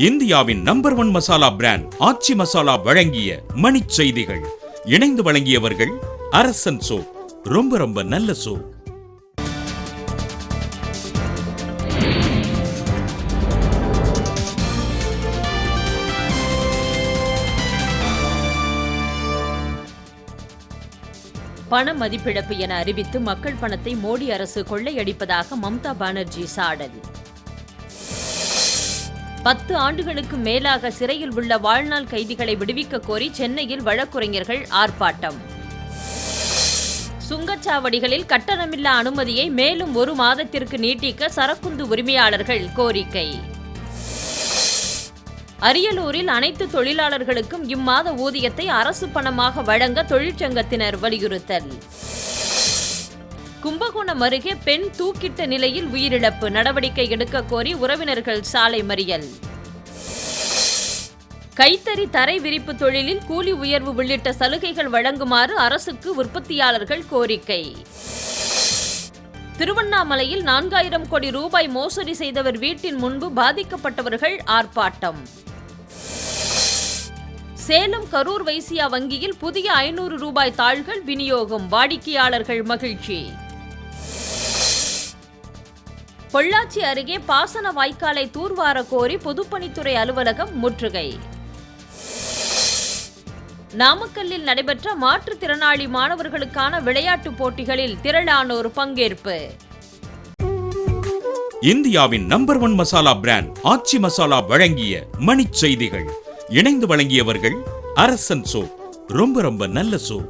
இந்தியாவின் number 1 masala brand ஆச்சி மசாலா வழங்கிய மணிச் செய்திகள். இணைந்து வழங்கியவர்கள் அரசன் சோப். ரொம்ப ரொம்ப நல்ல சோப். பண மதிப்பிழப்பு என அறிவித்து மக்கள் பணத்தை மோடி அரசு கொள்ளையடிப்பதாக மம்தா பானர்ஜி சாடல். 10 ஆண்டுகளுக்கு மேலாக சிறையில் உள்ள வாழ்நாள் கைதிகளை விடுவிக்க கோரி சென்னையில் வழக்குரைஞர்கள் ஆர்ப்பாட்டம். சுங்கச்சாவடிகளில் கட்டணமில்லா அனுமதியை மேலும் 1 மாதத்திற்கு நீட்டிக்க சரக்குந்து உரிமையாளர்கள் கோரிக்கை. அரியலூரில் அனைத்து தொழிலாளர்களுக்கும் இம்மாத ஊதியத்தை அரசு பணமாக வழங்க தொழிற்சங்கத்தினர் வலியுறுத்தல். கும்பகோணம் அருகே பெண் தூக்கிட்ட நிலையில் உயிரிழப்பு. நடவடிக்கை எடுக்க கோரி உறவினர்கள் சாலை மறியல். கைத்தறி தரை விரிப்பு தொழிலில் கூலி உயர்வு உள்ளிட்ட சலுகைகள் வழங்குமாறு அரசுக்கு உற்பத்தியாளர்கள் கோரிக்கை. திருவண்ணாமலையில் 4000 கோடி ரூபாய் மோசடி செய்தவர் வீட்டின் முன்பு பாதிக்கப்பட்டவர்கள் ஆர்ப்பாட்டம். சேலம் கரூர் வைசியா வங்கியில் புதிய 500 ரூபாய் தாள்கள் விநியோகம். வாடிக்கையாளர்கள் மகிழ்ச்சி. பொள்ளாச்சி அருகே பாசன வாய்க்காலை தூர்வார கோரி பொதுப்பணித்துறை அலுவலகம் முற்றுகை. நாமக்கல்லில் நடைபெற்ற மாற்றுத்திறனாளி மாணவர்களுக்கான விளையாட்டுப் போட்டிகளில் திரளானோர் பங்கேற்பு. இந்தியாவின் நம்பர் 1 மசாலா பிராண்ட் ஆச்சி மசாலா வழங்கிய மணிச் செய்திகள். இணைந்து வழங்கியவர்கள் அரசன் சோப். ரொம்ப ரொம்ப நல்ல சோப்.